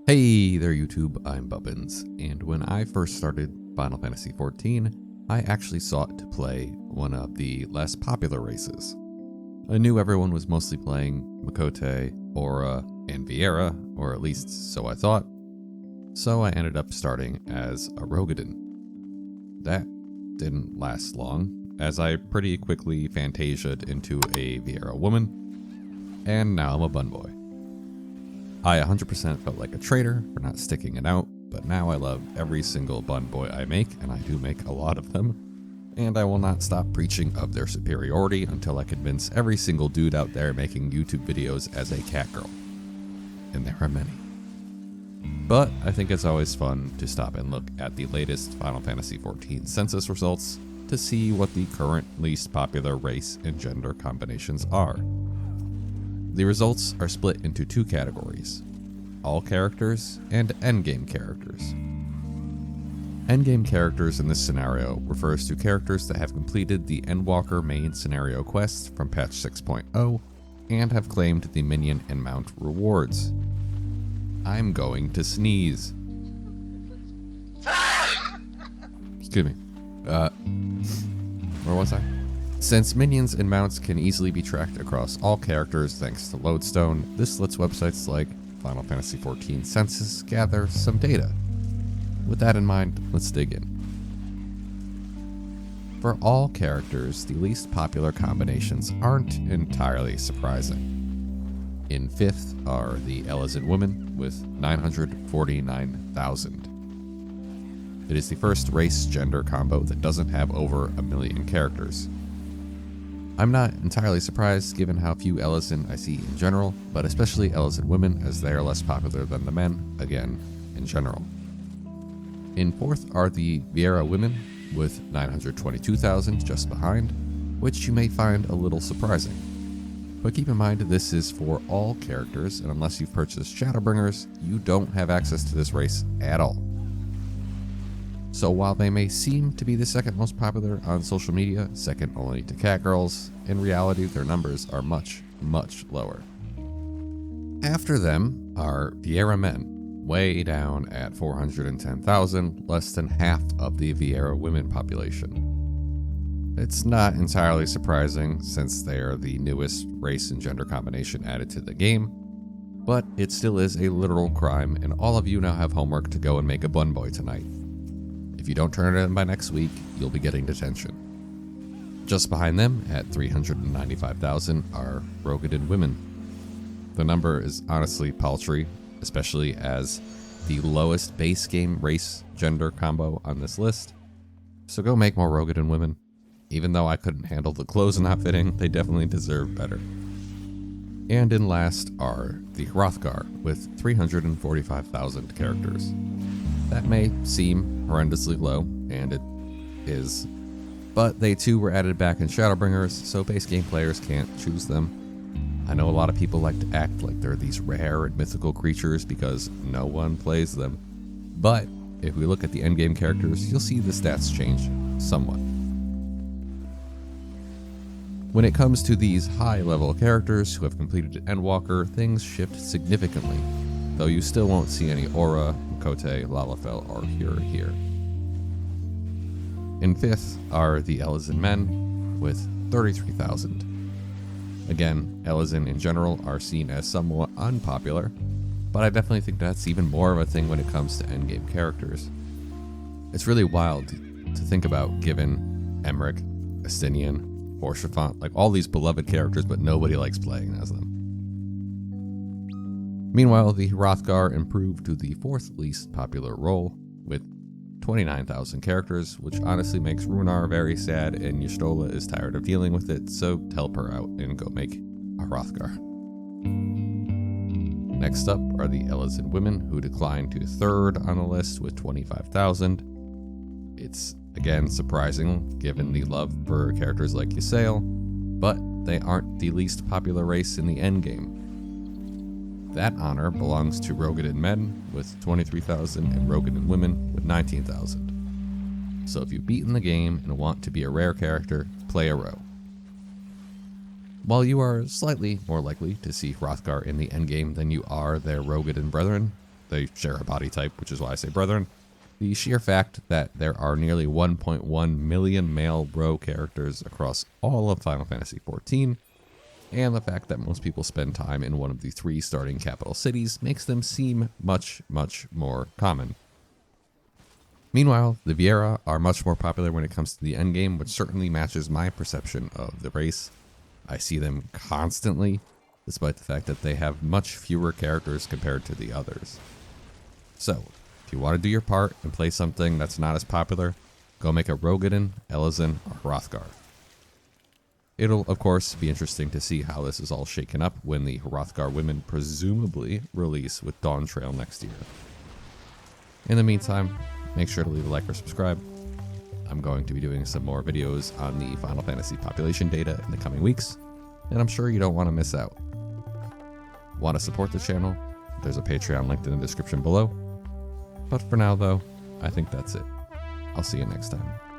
Hey there YouTube, I'm Bubbins, and when I first started Final Fantasy XIV, I actually sought to play one of the less popular races. I knew everyone was mostly playing Makote, Aura, and Viera, or at least so I thought, so I ended up starting as a Rogadin. That didn't last long, as I pretty quickly fantasiaed into a Viera woman, and now I'm a bun boy. I 100% felt like a traitor for not sticking it out, but now I love every single bun boy I make, and I do make a lot of them, and I will not stop preaching of their superiority until I convince every single dude out there making YouTube videos as a cat girl. And there are many. But I think it's always fun to stop and look at the latest Final Fantasy XIV census results to see what the current least popular race and gender combinations are. The results are split into two categories: all characters and endgame characters. Endgame characters in this scenario refers to characters that have completed the Endwalker main scenario quest from patch 6.0 and have claimed the minion and mount rewards. I'm going to sneeze. Excuse me. Where was I? Since minions and mounts can easily be tracked across all characters thanks to Lodestone, this lets websites like Final Fantasy XIV Census gather some data. With that in mind, let's dig in. For all characters, the least popular combinations aren't entirely surprising. In 5th are the Elezen women with 949,000. It is the first race gender combo that doesn't have over 1 million characters. I'm not entirely surprised given how few Elezen I see in general, but especially Elezen women as they are less popular than the men, again, in general. In 4th are the Viera women with 922,000 just behind, which you may find a little surprising. But keep in mind this is for all characters, and unless you've purchased Shadowbringers, you don't have access to this race at all. So while they may seem to be the second most popular on social media, second only to catgirls, in reality their numbers are much, much lower. After them are Viera men, way down at 410,000, less than half of the Viera women population. It's not entirely surprising since they are the newest race and gender combination added to the game, but it still is a literal crime, and all of you now have homework to go and make a bun boy tonight. If you don't turn it in by next week, you'll be getting detention. Just behind them, at 395,000, are Rogadin women. The number is honestly paltry, especially as the lowest base game race gender combo on this list. So go make more Rogadin women. Even though I couldn't handle the clothes not fitting, they definitely deserve better. And in last are the Hrothgar with 345,000 characters. That may seem horrendously low, and it is, but they too were added back in Shadowbringers, so base game players can't choose them. I know a lot of people like to act like they're these rare and mythical creatures because no one plays them, but if we look at the endgame characters, you'll see the stats change somewhat. When it comes to these high-level characters who have completed Endwalker, things shift significantly, though you still won't see any Aura, Makote, Lalafell, or Cure here. In 5th are the Elezen men with 33,000. Again, Elezen in general are seen as somewhat unpopular, but I definitely think that's even more of a thing when it comes to endgame characters. It's really wild to think about given Emmerich, Estinian, Orshafant, like all these beloved characters, but nobody likes playing as them. Meanwhile, the Hrothgar improved to the 4th least popular role with 29,000 characters, which honestly makes Runar very sad, and Y'shtola is tired of dealing with it, so help her out and go make a Hrothgar. Next up are the Elezen women, who declined to 3rd on the list with 25,000. It's again surprising given the love for characters like Ysayle, but they aren't the least popular race in the endgame. That honor belongs to Rogadin men with 23,000 and Rogadin women with 19,000. So if you've beaten the game and want to be a rare character, play a row. While you are slightly more likely to see Hrothgar in the endgame than you are their Rogadin brethren, they share a body type, which is why I say brethren. The sheer fact that there are nearly 1.1 million male bro characters across all of Final Fantasy XIV, and the fact that most people spend time in one of the 3 starting capital cities makes them seem much, much more common. Meanwhile, the Viera are much more popular when it comes to the endgame, which certainly matches my perception of the race. I see them constantly, despite the fact that they have much fewer characters compared to the others. So, if you want to do your part and play something that's not as popular, go make a Rogadin, Elezen, or Hrothgar. It'll, of course, be interesting to see how this is all shaken up when the Hrothgar women presumably release with Dawn Trail next year. In the meantime, make sure to leave a like or subscribe. I'm going to be doing some more videos on the Final Fantasy population data in the coming weeks, and I'm sure you don't want to miss out. Want to support the channel? There's a Patreon linked in the description below. But for now, though, I think that's it. I'll see you next time.